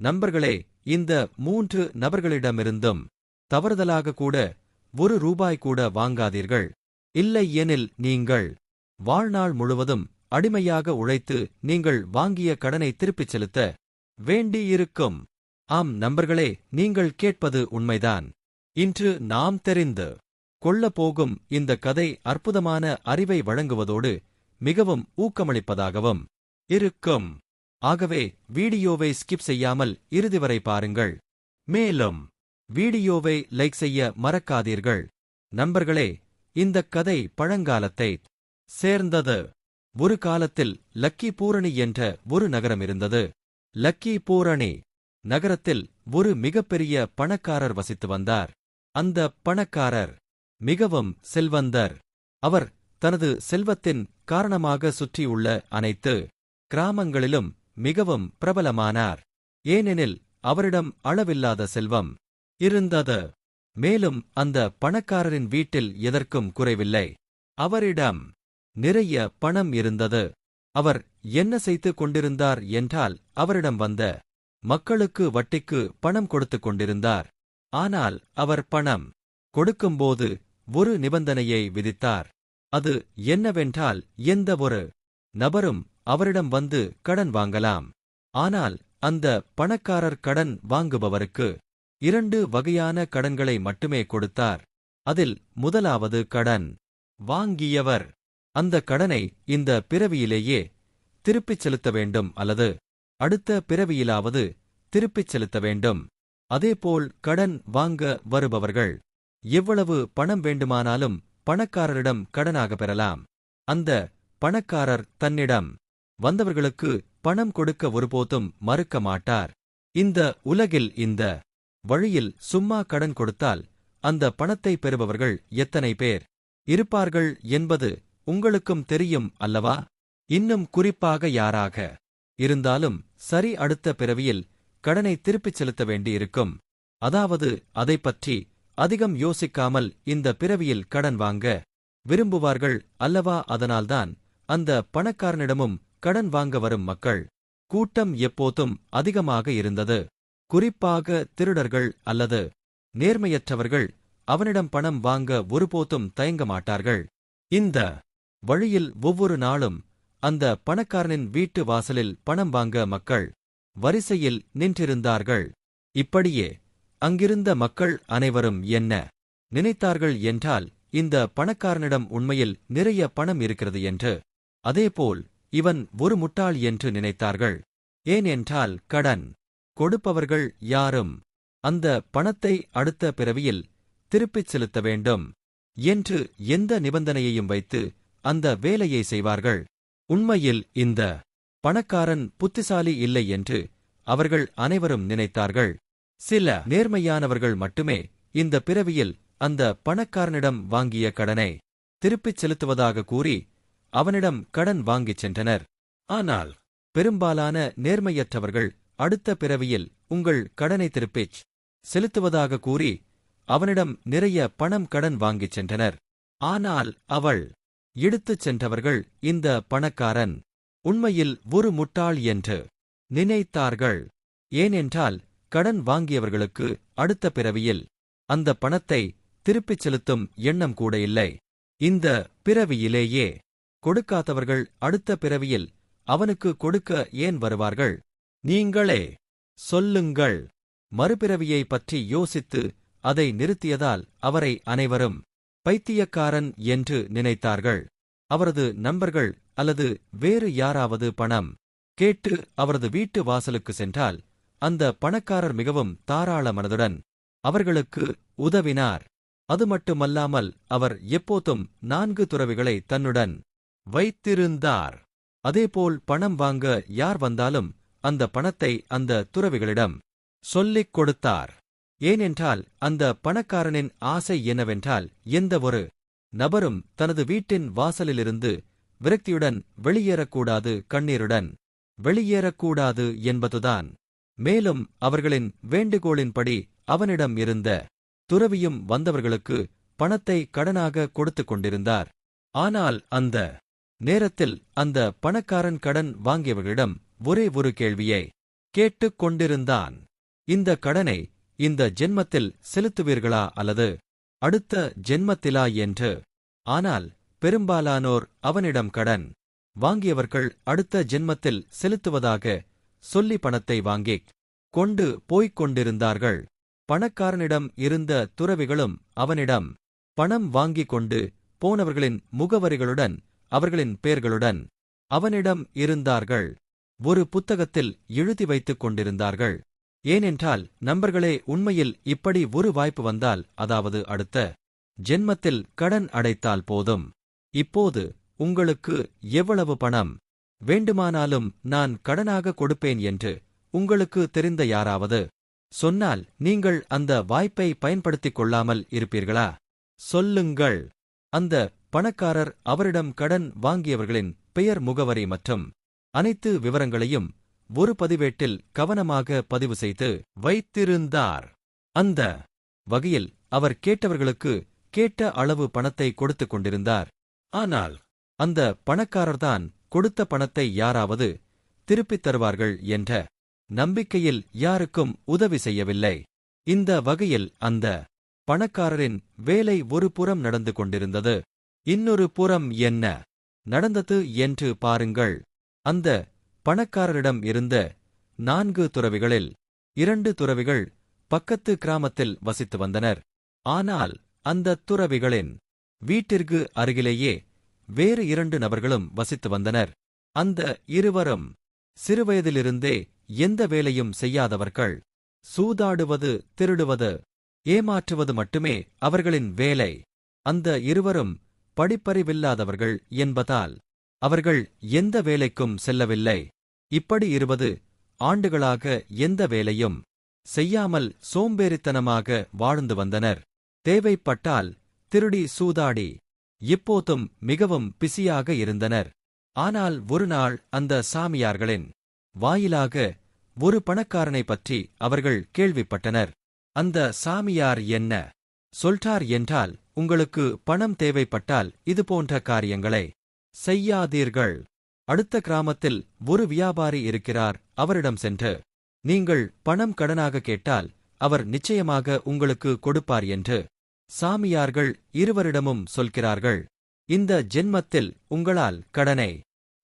நண்பர்களே, இந்த 3 நபர்களிடமிருந்தும் தவறுதலாக கூட ₹1 கூட வாங்காதீர்கள். இல்லை எனில் நீங்கள் வாழ்நாள் முழுவதும் அடிமையாக உழைத்து நீங்கள் வாங்கிய கடனை திருப்பிச் செலுத்த வேண்டியிருக்கும். ஆம் நண்பர்களே, நீங்கள் கேட்பது உண்மைதான். இன்று நாம் தெரிந்து கொள்ளப்போகும் இந்த கதை அற்புதமான அறிவை வழங்குவதோடு மிகவும் ஊக்கமளிப்பதாகவும் இருக்கும். ஆகவே வீடியோவை ஸ்கிப் செய்யாமல் இறுதி வரை பாருங்கள். மேலும் வீடியோவை லைக் செய்ய மறக்காதீர்கள். நண்பர்களே, இந்தக் கதை பழங்காலத்தைச் சேர்ந்தது. ஒரு காலத்தில் லக்கி பூரணி என்ற ஒரு நகரம் இருந்தது. லக்கி பூரணி நகரத்தில் ஒரு மிகப்பெரிய பணக்காரர் வசித்து வந்தார். அந்த பணக்காரர் மிகவும் செல்வந்தர். அவர் தனது செல்வத்தின் காரணமாக சுற்றியுள்ள அனைத்து கிராமங்களிலும் மிகவும் பிரபலமானார். ஏனெனில் அவரிடம் அளவில்லாத செல்வம் இருந்தது. மேலும் அந்த பணக்காரரின் வீட்டில் எதற்கும் குறைவில்லை. அவரிடம் நிறைய பணம் இருந்தது. அவர் என்ன செய்து கொண்டிருந்தார் என்றால், அவரிடம் வந்த மக்களுக்கு வட்டிக்கு பணம் கொடுத்துக் கொண்டிருந்தார். ஆனால் அவர் பணம் கொடுக்கும்போது ஒரு நிபந்தனையை விதித்தார். அது என்னவென்றால், எந்த ஒரு நபரும் அவரிடம் வந்து கடன் வாங்கலாம். ஆனால் அந்த பணக்காரர் கடன் வாங்குபவருக்கு 2 வகையான கடன்களை மட்டுமே கொடுத்தார். அதில் முதலாவது கடன் வாங்கியவர் அந்த கடனை இந்த பிறவியிலேயே திருப்பிச் செலுத்த வேண்டும் அல்லது அடுத்த பிறவியிலாவது திருப்பிச் செலுத்த வேண்டும். அதேபோல் கடன் வாங்க வருபவர்கள் எவ்வளவு பணம் வேண்டுமானாலும் பணக்காரரிடம் கடனாக பெறலாம். அந்த பணக்காரர் தன்னிடம் வந்தவர்களுக்கு பணம் கொடுக்க ஒருபோதும் மறுக்க மாட்டார். இந்த உலகில் இந்த வழியில் சும்மா கடன் கொடுத்தால் அந்த பணத்தை பெறுபவர்கள் எத்தனை பேர் இருப்பார்கள் என்பது உங்களுக்கும் தெரியும் அல்லவா? இன்னும் குறிப்பாக யாராக இருந்தாலும் சரி, அடுத்த பிறவியில் கடனை திருப்பிச் செலுத்த வேண்டியிருக்கும். அதாவது அதைப் பற்றி அதிகம் யோசிக்காமல் இந்த பிறவியில் கடன் வாங்க விரும்புவார்கள் அல்லவா? அதனால்தான் அந்த பணக்காரனிடமும் கடன் வாங்க வரும் மக்கள் கூட்டம் எப்போதும் அதிகமாக இருந்தது. குறிப்பாக திருடர்கள் அல்லது நேர்மையற்றவர்கள் அவனிடம் பணம் வாங்க ஒருபோதும் தயங்க மாட்டார்கள். இந்த வழியில் ஒவ்வொரு நாளும் அந்த பணக்காரனின் வீட்டு வாசலில் பணம் வாங்க மக்கள் வரிசையில் நின்றிருந்தார்கள். இப்படியே அங்கிருந்த மக்கள் அனைவரும் என்ன நினைத்தார்கள் என்றால், இந்த பணக்காரனிடம் உண்மையில் நிறைய பணம் இருக்கிறது என்று. அதேபோல் இவன் ஒரு முட்டாள் என்று நினைத்தார்கள். ஏனென்றால் கடன் கொடுப்பவர்கள் யாரும் அந்த பணத்தை அடுத்த பிறவியில் திருப்பிச் செலுத்த வேண்டும் என்று எந்த நிபந்தனையையும் வைத்து அந்த வேலையை செய்வார்கள். உண்மையில் இந்த பணக்காரன் புத்திசாலி இல்லை என்று அவர்கள் அனைவரும் நினைத்தார்கள். சில நேர்மையானவர்கள் மட்டுமே இந்த பிறவியில் அந்த பணக்காரனிடம் வாங்கிய கடனை திருப்பிச் செலுத்துவதாக கூறி அவனிடம் கடன் வாங்கிச் சென்றனர். ஆனால் பெரும்பாலான நேர்மையற்றவர்கள் அடுத்த பிறவியில் உங்கள் கடனை திருப்பிச் செலுத்துவதாக கூறி அவனிடம் நிறைய பணம் கடன் வாங்கிச் சென்றனர். ஆனால் அவள் எடுத்துச் சென்றவர்கள் இந்த பணக்காரன் உண்மையில் ஒரு முட்டாள் என்று நினைத்தார்கள். ஏனென்றால் கடன் வாங்கியவர்களுக்கு அடுத்த பிறவியில் அந்த பணத்தை திருப்பிச் செலுத்தும் எண்ணம் கூட இல்லை. இந்த பிறவியிலேயே கொடுக்காதவர்கள் அடுத்த பிறவியில் அவனுக்கு கொடுக்க ஏன் வருவார்கள்? நீங்களே சொல்லுங்கள். மறுபிறவியை பற்றி யோசித்து அதை நிறுத்தியதால் அவரை அனைவரும் பைத்தியக்காரன் என்று நினைத்தார்கள். அவரது நண்பர்கள் அல்லது வேறு யாராவது பணம் கேட்டு அவரது வீட்டு வாசலுக்கு சென்றால் அந்த பணக்காரர் மிகவும் தாராள மனதுடன் அவர்களுக்கு உதவினார். அது மட்டுமல்லாமல் அவர் எப்போதும் 4 துறவிகளை தன்னுடன் வைத்திருந்தார். அதேபோல் பணம் வாங்க யார் வந்தாலும் அந்த பணத்தை அந்த துறவிகளிடம் சொல்லிக் கொடுத்தார். ஏனென்றால் அந்த பணக்காரனின் ஆசை என்னவென்றால், எந்த ஒரு நபரும் தனது வீட்டின் வாசலிலிருந்து விரக்தியுடன் வெளியேறக்கூடாது, கண்ணீருடன் வெளியேறக்கூடாது என்பதுதான். மேலும் அவர்களின் வேண்டுகோளின்படி அவனிடம் இருந்த துறவியும் வந்தவர்களுக்கு பணத்தை கடனாக கொடுத்துக் கொண்டிருந்தார். ஆனால் அந்த நேரத்தில் அந்த பணக்காரன் கடன் வாங்கியவர்களிடம் ஒரே ஒரு கேள்வியை கேட்டுக் கொண்டிருந்தான். இந்த கடனை இந்த ஜென்மத்தில் செலுத்துவீர்களா அல்லது அடுத்த ஜென்மத்திலா என்று. ஆனால் பெரும்பாலானோர் அவனிடம் கடன் வாங்கியவர்கள் அடுத்த ஜென்மத்தில் செலுத்துவதாக சொல்லி பணத்தை வாங்கிக் கொண்டு போய்க் கொண்டிருந்தார்கள். பணக்காரனிடம் இருந்த துறவிகளும் அவனிடம் பணம் வாங்கிக் கொண்டு போனவர்களின் முகவரிகளுடன் அவர்களின் பெயர்களுடன் அவனிடம் இருந்தார்கள். ஒரு புத்தகத்தில் எழுதி வைத்துக் கொண்டிருந்தார்கள். ஏனென்றால் நண்பர்களே, உண்மையில் இப்படி ஒரு வாய்ப்பு வந்தால், அதாவது அடுத்த ஜென்மத்தில் கடன் அடைத்தால் போதும். இப்போது உங்களுக்கு எவ்வளவு பணம் வேண்டுமானாலும் நான் கடனாக கொடுப்பேன் என்று உங்களுக்கு தெரிந்த யாராவது சொன்னால் நீங்கள் அந்த வாய்ப்பை பயன்படுத்திக் கொள்ளாமல் இருப்பீர்களா? சொல்லுங்கள். அந்த பணக்காரர் அவரிடம் கடன் வாங்கியவர்களின் பெயர், முகவரி மற்றும் அனைத்து விவரங்களையும் ஒரு பதிவேட்டில் கவனமாக பதிவு செய்து வைத்திருந்தார். அந்த வகையில் அவர் கேட்டவர்களுக்கு கேட்ட அளவு பணத்தை கொடுத்துக் கொண்டிருந்தார். ஆனால் அந்த பணக்காரர்தான் கொடுத்த பணத்தை யாராவது திருப்பித் தருவார்கள் என்ற நம்பிக்கையில் யாருக்கும் உதவி செய்யவில்லை. இந்த வகையில் அந்த பணக்காரரின் வேலை ஒரு புறம் நடந்து கொண்டிருந்தது. இன்னொரு புறம் என்ன நடந்தது என்று பாருங்கள். அந்த பணக்காரரிடம் இருந்த 4 துறவிகளில் 2 துறவிகள் பக்கத்து கிராமத்தில் வசித்து வந்தனர். ஆனால் அந்த துறவிகளின் வீட்டிற்கு அருகிலேயே வேறு 2 நபர்களும் வசித்து வந்தனர். அந்த இருவரும் சிறுவயதிலிருந்தே எந்த வேலையும் செய்யாதவர்கள். சூதாடுவது, திருடுவது, ஏமாற்றுவது மட்டுமே அவர்களின் வேலை. அந்த இருவரும் படிப்பறிவில்லாதவர்கள் என்பதால் அவர்கள் எந்த வேலைக்கும் செல்லவில்லை. இப்படி 20 ஆண்டுகளாக எந்த வேலையும் செய்யாமல் சோம்பேறித்தனமாக வாழ்ந்து வந்தனர். தேவைப்பட்டால் திருடி சூதாடி இப்போதும் மிகவும் பிஸியாக இருந்தனர். ஆனால் ஒரு நாள் அந்த சாமியார்களின் வாயிலாக ஒரு பணக்காரனை பற்றி அவர்கள் கேள்விப்பட்டனர். அந்த சாமியார் என்ன சொல்றார் என்றால், உங்களுக்கு பணம் தேவைப்பட்டால் இதுபோன்ற காரியங்களை செய்யாதீர்கள். அடுத்த கிராமத்தில் ஒரு வியாபாரி இருக்கிறார், அவரிடம் சென்று நீங்கள் பணம் கடனாக கேட்டால் அவர் நிச்சயமாக உங்களுக்கு கொடுப்பார் என்று சாமியார்கள் இருவரிடமும் சொல்கிறார்கள். இந்த ஜென்மத்தில் உங்களால் கடனை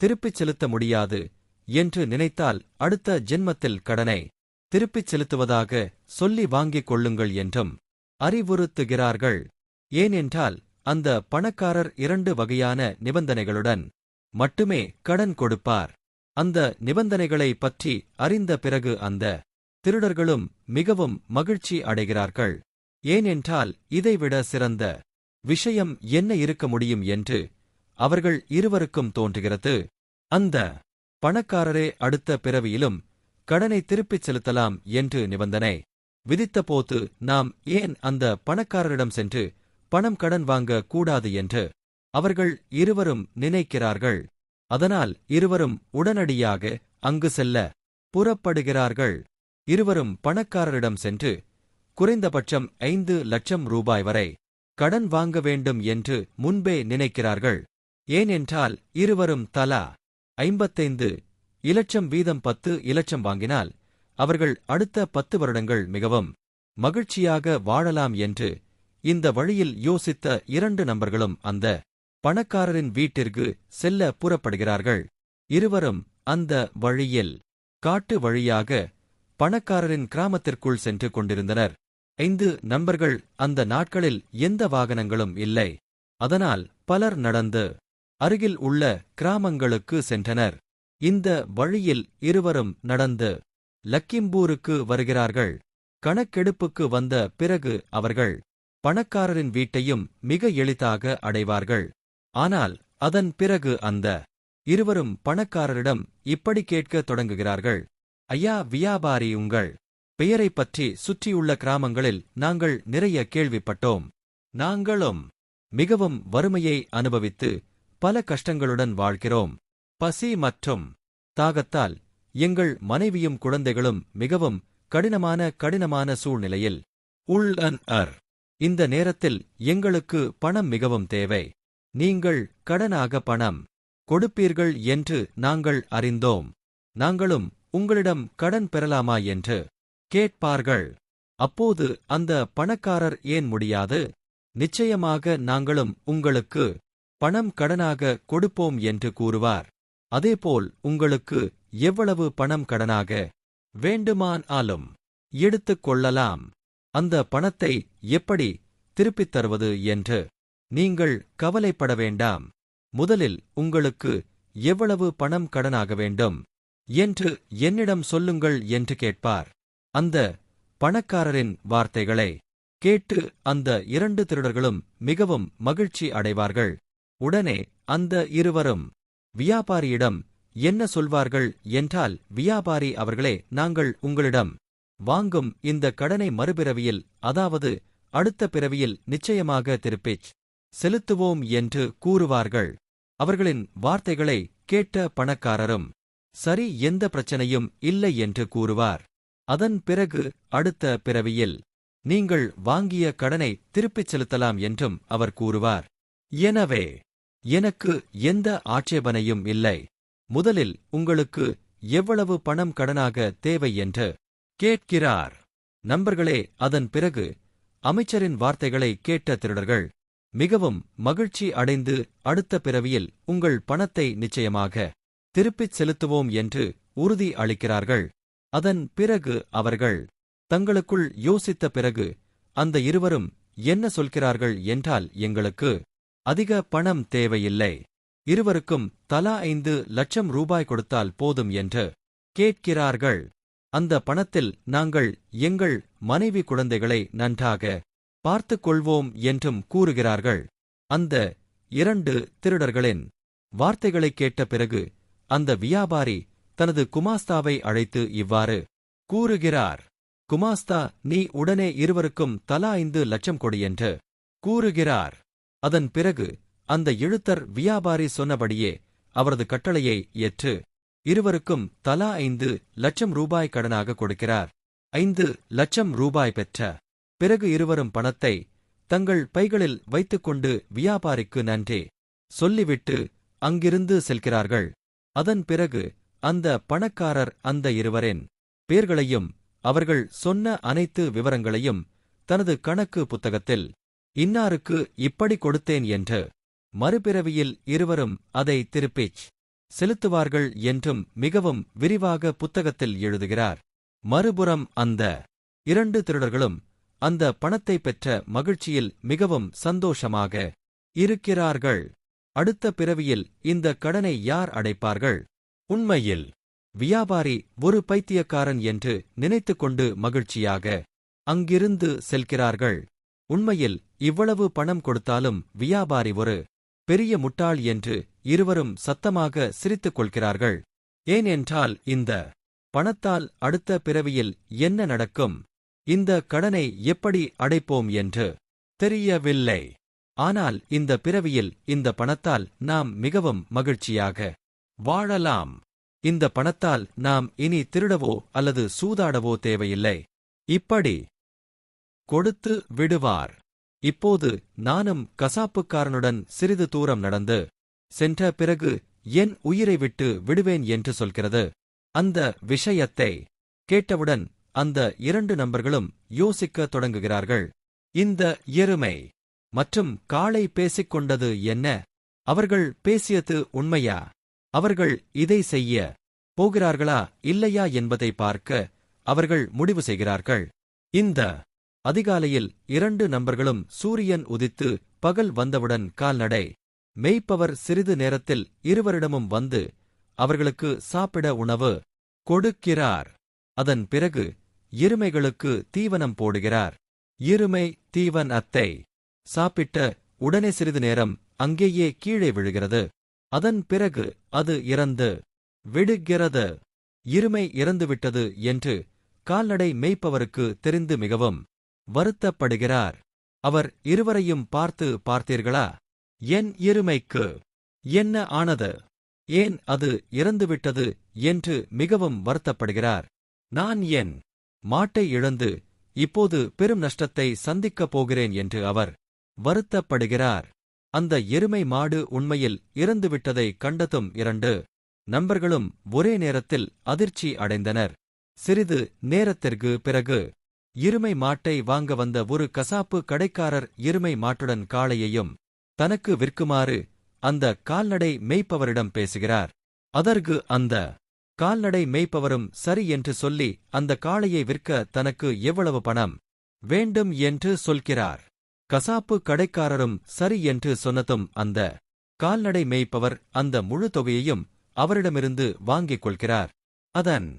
திருப்பிச் செலுத்த முடியாது என்று நினைத்தால் அடுத்த ஜென்மத்தில் கடனை திருப்பிச் செலுத்துவதாக சொல்லி வாங்கிக் கொள்ளுங்கள் என்றும் அறிவுறுத்துகிறார்கள். ஏனென்றால் அந்த பணக்காரர் 2 வகையான நிபந்தனைகளுடன் மட்டுமே கடன் கொடுப்பார். அந்த நிபந்தனைகளை பற்றி அறிந்த பிறகு அந்த திருடர்களும் மிகவும் மகிழ்ச்சி அடைகிறார்கள். ஏனென்றால் இதைவிட சிறந்த விஷயம் என்ன இருக்க முடியும் என்று அவர்கள் இருவருக்கும் தோன்றுகிறது. அந்த பணக்காரரே அடுத்த பிறவியிலும் கடனை திருப்பிச் செலுத்தலாம் என்று நிபந்தனை விதித்தபோது நாம் ஏன் அந்த பணக்காரரிடம் சென்று பணம் கடன் வாங்க கூடாது என்று அவர்கள் இருவரும் நினைக்கிறார்கள். அதனால் இருவரும் உடனடியாக அங்கு செல்ல புறப்படுகிறார்கள். இருவரும் பணக்காரரிடம் சென்று குறைந்தபட்சம் 5 லட்சம் ரூபாய் வரை கடன் வாங்க வேண்டும் என்று முன்பே நினைக்கிறார்கள். ஏனென்றால் இருவரும் தலா 55 இலட்சம் வீதம் 10 இலட்சம் வாங்கினால் அவர்கள் அடுத்த 10 வருடங்கள் மிகவும் மகிழ்ச்சியாக வாழலாம் என்று இந்த வழியில் யோசித்த 2 நபர்களும் அந்த பணக்காரரின் வீட்டிற்கு செல்ல புறப்படுகிறார்கள். இருவரும் அந்த வழியில் காட்டு வழியாக பணக்காரரின் கிராமத்திற்குள் சென்று கொண்டிருந்தனர். 5 நண்பர்கள் அந்த நாட்களில் எந்த வாகனங்களும் இல்லை. அதனால் பலர் நடந்து அருகில் உள்ள கிராமங்களுக்கு சென்றனர். இந்த வழியில் இருவரும் நடந்து லக்கிம்பூருக்கு வருகிறார்கள். கணக்கெடுப்புக்கு வந்த பிறகு அவர்கள் பணக்காரரின் வீட்டையும் மிக எளிதாக அடைவார்கள். ஆனால் அதன் பிறகு அந்த இருவரும் பணக்காரரிடம் இப்படி கேட்கத் தொடங்குகிறார்கள். ஐயா வியாபாரி, உங்கள் பெயரைப் பற்றி சுற்றியுள்ள கிராமங்களில் நாங்கள் நிறைய கேள்விப்பட்டோம். நாங்களும் மிகவும் வறுமையை அனுபவித்து பல கஷ்டங்களுடன் வாழ்கிறோம். பசி மற்றும் தாகத்தால் எங்கள் மனைவியும் குழந்தைகளும் மிகவும் கடினமான சூழ்நிலையில் உள்ளனர். இந்த நேரத்தில் எங்களுக்கு பணம் மிகவும் தேவை. நீங்கள் கடனாக பணம் கொடுப்பீர்கள் என்று நாங்கள் அறிந்தோம். நாங்களும் உங்களிடம் கடன் பெறலாமா என்று கேட்பார்கள். அப்போது அந்த பணக்காரர் ஏன் முடியாது, நிச்சயமாக நாங்களும் உங்களுக்கு பணம் கடனாக கொடுப்போம் என்று கூறுவார். அதேபோல் உங்களுக்கு எவ்வளவு பணம் கடனாக வேண்டுமானாலும் எடுத்துக் கொள்ளலாம். அந்த பணத்தை எப்படி திருப்பித் தருவது என்று நீங்கள் கவலைப்பட வேண்டாம். முதலில் உங்களுக்கு எவ்வளவு பணம் கடனாக வேண்டும் என்று என்னிடம் சொல்லுங்கள் என்று கேட்பார். அந்த பணக்காரரின் வார்த்தைகளை கேட்டு அந்த 2 திருடர்களும் மிகவும் மகிழ்ச்சி அடைவார்கள். உடனே அந்த இருவரும் வியாபாரியிடம் என்ன சொல்வார்கள் என்றால், வியாபாரி அவர்களே, நாங்கள் உங்களிடம் வாங்கும் இந்த கடனை மறுபிறவியில், அதாவது அடுத்த பிறவியில் நிச்சயமாக திருப்பிச் செலுத்துவோம் என்று கூறுவார்கள். அவர்களின் வார்த்தைகளை கேட்ட பணக்காரரும் சரி, எந்த பிரச்சனையும் இல்லை என்று கூறுவார். அதன் பிறகு அடுத்த பிறவியில் நீங்கள் வாங்கிய கடனை திருப்பிச் செலுத்தலாம் என்றும் அவர் கூறுவார். எனவே எனக்கு எந்த ஆட்சேபனையும் இல்லை. முதலில் உங்களுக்கு எவ்வளவு பணம் கடனாக தேவை என்று கேட்கிறார். நண்பர்களே, அதன் பிறகு அமைச்சரின் வார்த்தைகளை கேட்ட திருடர்கள் மிகவும் மகிழ்ச்சி அடைந்து அடுத்த பிறவியில் உங்கள் பணத்தை நிச்சயமாக திருப்பிச் செலுத்துவோம் என்று உறுதி அளிக்கிறார்கள். அதன் பிறகு அவர்கள் தங்களுக்குள் யோசித்த பிறகு அந்த இருவரும் என்ன சொல்கிறார்கள் என்றால், எங்களுக்கு அதிக பணம் தேவையில்லை, இருவருக்கும் தலா 5 லட்சம் ரூபாய் கொடுத்தால் போதும் என்று கேட்கிறார்கள். அந்த பணத்தில் நாங்கள் எங்கள் மனைவி குழந்தைகளை நன்றாக பார்த்துக் கொள்வோம் என்றும் கூறுகிறார்கள். அந்த 2 திருடர்களின் வார்த்தைகளைக் கேட்ட பிறகு அந்த வியாபாரி தனது குமாஸ்தாவை அழைத்து இவ்வாறு கூறுகிறார். குமாஸ்தா, நீ உடனே இருவருக்கும் தலா 5 லட்சம் கொடு என்று கூறுகிறார். அதன் பிறகு அந்த எழுத்தர் வியாபாரி சொன்னபடியே அவரது கட்டளையை ஏற்று இருவருக்கும் தலா 5 லட்சம் ரூபாய் கடனாக கொடுக்கிறார். 5 லட்சம் ரூபாய் பெற்ற பிறகு இருவரும் பணத்தை தங்கள் பைகளில் வைத்துக்கொண்டு வியாபாரிக்கு நன்றி சொல்லிவிட்டு அங்கிருந்து செல்கிறார்கள். அதன் பிறகு அந்த பணக்காரர் அந்த இருவரின் பேர்களையும் அவர்கள் சொன்ன அனைத்து விவரங்களையும் தனது கணக்கு புத்தகத்தில் இன்னாருக்கு இப்படி கொடுத்தேன் என்று, மறுபிறவியில் இருவரும் அதை திருப்பிச் செலுத்துவார்கள் என்றும் மிகவும் விரிவாக புத்தகத்தில் எழுதுகிறார். மறுபுறம் அந்த 2 திருடர்களும் அந்த பணத்தை பெற்ற மகிழ்ச்சியில் மிகவும் சந்தோஷமாக இருக்கிறார்கள். அடுத்த பிறவியில் இந்த கடனை யார் அடைப்பார்கள்? உண்மையில் வியாபாரி ஒரு பைத்தியக்காரன் என்று நினைத்துக்கொண்டு மகிழ்ச்சியாக அங்கிருந்து செல்கிறார்கள். உண்மையில் இவ்வளவு பணம் கொடுத்தாலும் வியாபாரி ஒரு பெரிய முட்டாள் என்று இருவரும் சத்தமாக சிரித்துக் கொள்கிறார்கள். ஏனென்றால் இந்த பணத்தால் அடுத்த பிறவியில் என்ன நடக்கும், இந்த கடனை எப்படி அடைப்போம் என்று தெரியவில்லை. ஆனால் இந்த பிறவியில் இந்த பணத்தால் நாம் மிகவும் மகிழ்ச்சியாக வாழலாம். இந்த பணத்தால் நாம் இனி திருடவோ அல்லது சூதாடவோ தேவையில்லை. இப்படி கொடுத்து விடுவார். இப்போது நானும் கசாப்புக்காரனுடன் சிறிது தூரம் நடந்து சென்ற பிறகு என் உயிரை விட்டு விடுவேன் என்று சொல்கிறது. அந்த விஷயத்தை கேட்டவுடன் அந்த 2 நண்பர்களும் யோசிக்கத் தொடங்குகிறார்கள். இந்த எருமை மற்றும் காளை பேசிக் கொண்டது என்ன? அவர்கள் பேசியது உண்மையா? அவர்கள் இதை செய்ய போகிறார்களா இல்லையா என்பதை பார்க்க அவர்கள் முடிவு செய்கிறார்கள். இந்த அதிகாலையில் 2 நண்பர்களும் சூரியன் உதித்து பகல் வந்தவுடன் கால்நடை மேய்ப்பவர் சிறிது நேரத்தில் இருவரிடமும் வந்து அவர்களுக்கு சாப்பிட உணவு கொடுக்கிறார். அதன் பிறகு எருமைகளுக்கு தீவனம் போடுகிறார். எருமை தீவனத்தை சாப்பிட்ட உடனே சிறிது நேரம் அங்கேயே கீழே விழுகிறது. அதன் பிறகு அது இறந்து விடுகிறது. எருமை இறந்துவிட்டது என்று கால்நடை மேய்ப்பவருக்கு தெரிந்து மிகவும் வருத்தப்படுகிறார். அவர் இருவரையும் பார்த்து, பார்த்தீர்களா, என் எருமைக்கு என்ன ஆனது, ஏன் அது இறந்துவிட்டது என்று மிகவும் வருத்தப்படுகிறார். நான் என் மாட்டை இழந்து இப்போது பெரும் நஷ்டத்தை சந்திக்கப் போகிறேன் என்று அவர் வருத்தப்படுகிறார். அந்த எருமை மாடு உண்மையில் இறந்துவிட்டதை கண்டதும் 2 நண்பர்களும் ஒரே நேரத்தில் அதிர்ச்சி அடைந்தனர். சிறிது நேரத்திற்கு பிறகு எருமை மாட்டை வாங்க வந்த ஒரு கசாப்பு கடைக்காரர் எருமை மாட்டுடன் காளையையும் தனக்கு விற்குமாறு அந்த கால்நடை மேய்ப்பவரிடம் பேசுகிறார். அதற்கு அந்த கால்நடை மேய்ப்பவரும் சரி என்று சொல்லி அந்த காளையை விற்க தனக்கு எவ்வளவு பணம் வேண்டும் என்று சொல்கிறார். கசாப்பு கடைக்காரரும் சரி என்று சொன்னதும் அந்த கால்நடை மேய்ப்பவர் அந்த முழு தொகையையும் அவரிடமிருந்து வாங்கிக் கொள்கிறார். அதன்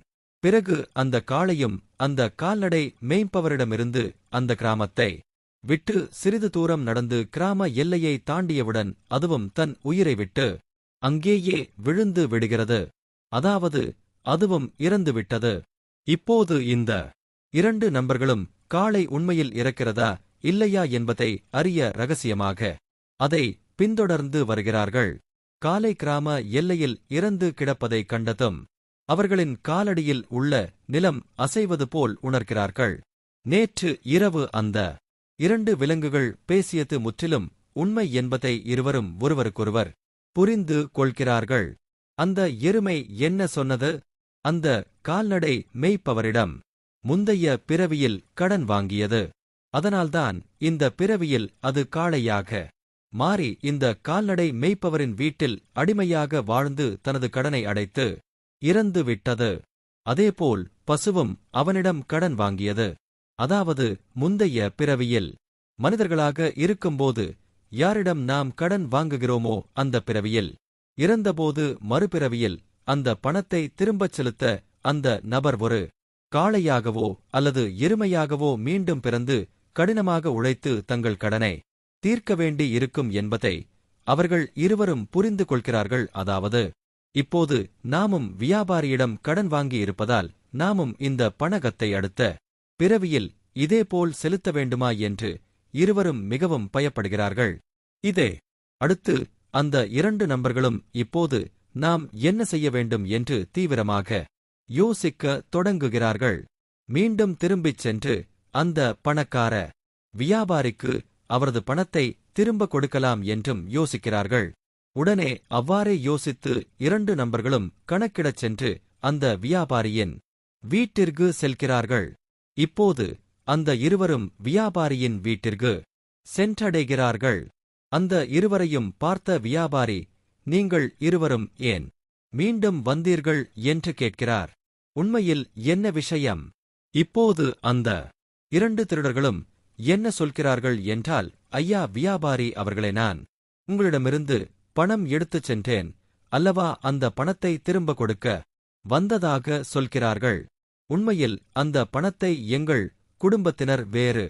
பிறகு அந்த காளையும் அந்த கால்நடை மேய்ப்பவரிடமிருந்து அந்த கிராமத்தை விட்டு சிறிது தூரம் நடந்து கிராம எல்லையை தாண்டியவுடன் அதுவும் தன் உயிரை விட்டு அங்கேயே விழுந்து விடுகிறது. அதாவது அதுவும் இறந்துவிட்டது. இப்போது இந்த 2 நண்பர்களும் காளை உண்மையில் இறக்கிறதா இல்லையா என்பதை அறிய ரகசியமாக அதை பின்தொடர்ந்து வருகிறார்கள். காளை கிராம எல்லையில் இறந்து கிடப்பதைக் கண்டதும் அவர்களின் காலடியில் உள்ள நிலம் அசைவது போல் உணர்கிறார்கள். நேற்று இரவு அந்த 2 விலங்குகள் பேசியது முற்றிலும் உண்மை என்பதை இருவரும் ஒருவருக்கொருவர் புரிந்து கொள்கிறார்கள். அந்த எருமை என்ன சொன்னது? அந்த கால்நடை மேய்ப்பவரிடம் முந்தைய பிறவியில் கடன் வாங்கியது. அதனால்தான் இந்த பிறவியில் அது காளையாக மாறி இந்த கால்நடை மேய்ப்பவரின் வீட்டில் அடிமையாக வாழ்ந்து தனது கடனை அடைத்து இறந்து விட்டது. அதேபோல் பசுவும் அவனிடம் கடன் வாங்கியது. அதாவது முந்தைய பிறவியில் மனிதர்களாக இருக்கும்போது யாரிடம் நாம் கடன் வாங்குகிறோமோ அந்த பிறவியில் இறந்தபோது மறுபிறவியில் அந்த பணத்தை திரும்பச் செலுத்த அந்த நபர் ஒரு காளையாகவோ அல்லது எருமையாகவோ மீண்டும் பிறந்து கடினமாக உழைத்து தங்கள் கடனை தீர்க்க வேண்டி இருக்கும் என்பதை அவர்கள் இருவரும் புரிந்து கொள்கிறார்கள். அதாவது இப்போது நாமும் வியாபாரியிடம் கடன் வாங்கி இருப்பதால் நாமும் இந்த பணகத்தை அடுத்த பிறவியில் இதேபோல் செலுத்த வேண்டுமா என்று இருவரும் மிகவும் பயப்படுகிறார்கள். இதே அடுத்து அந்த 2 நண்பர்களும் இப்போது நாம் என்ன செய்ய வேண்டும் என்று தீவிரமாக யோசிக்க தொடங்குகிறார்கள். மீண்டும் திரும்பிச் சென்று அந்த பணக்கார வியாபாரிக்கு அவரது பணத்தை திரும்ப கொடுக்கலாம் என்றும் யோசிக்கிறார்கள். உடனே அவ்வாறே யோசித்து 2 நண்பர்களும் கணக்கிடச் சென்று அந்த வியாபாரியின் வீட்டிற்கு செல்கிறார்கள். இப்போது அந்த இருவரும் வியாபாரியின் வீட்டிற்கு சென்றடைகிறார்கள். அந்த இருவரையும் பார்த்த வியாபாரி, நீங்கள் இருவரும் ஏன் மீண்டும் வந்தீர்கள் என்று கேட்கிறார். உண்மையில் என்ன விஷயம்? இப்போது அந்த 2 திருடர்களும் என்ன சொல்கிறார்கள் என்றால், ஐயா வியாபாரி அவர்களே, நான் உங்களிடமிருந்து பணம் எடுத்துச் சென்றேன் அல்லவா, அந்த பணத்தை திரும்ப கொடுக்க வந்ததாக சொல்கிறார்கள். உண்மையில் அந்த பணத்தை எங்கள் குடும்பத்தினர் வேறு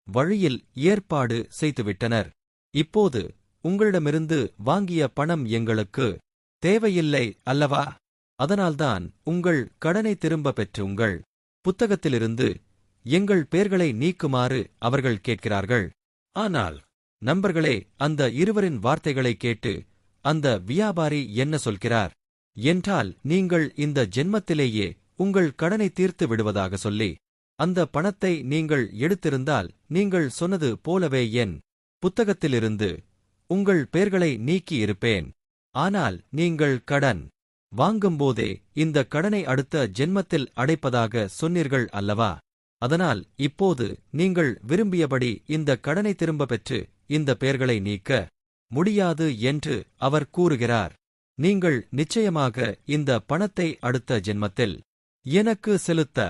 வழியில் ஏற்பாடு செய்துவிட்டனர். இப்போது உங்களிடமிருந்து வாங்கிய பணம் எங்களுக்கு தேவையில்லை அல்லவா? அதனால்தான் உங்கள் கடனை திரும்ப பெற்று உங்கள் புத்தகத்திலிருந்து எங்கள் பெயர்களை நீக்குமாறு அவர்கள் கேட்கிறார்கள். ஆனால் நண்பர்களே, அந்த இருவரின் வார்த்தைகளை கேட்டு அந்த வியாபாரி என்ன சொல்கிறார் என்றால், நீங்கள் இந்த ஜென்மத்திலேயே உங்கள் கடனை தீர்த்து விடுவதாக சொல்லி அந்த பணத்தை நீங்கள் எடுத்திருந்தால் நீங்கள் சொன்னது போலவே என் புத்தகத்திலிருந்து உங்கள் பெயர்களை நீக்கி இருப்பேன். ஆனால் நீங்கள் கடன் வாங்கும்போதே இந்த கடனை அடுத்த ஜென்மத்தில் அடைப்பதாக சொன்னீர்கள் அல்லவா? அதனால் இப்போது நீங்கள் விரும்பியபடி இந்த கடனை திரும்ப பெற்று இந்த பெயர்களை நீக்க முடியாது என்று அவர் கூறுகிறார். நீங்கள் நிச்சயமாக இந்த பணத்தை அடுத்த ஜென்மத்தில் எனக்கு செலுத்த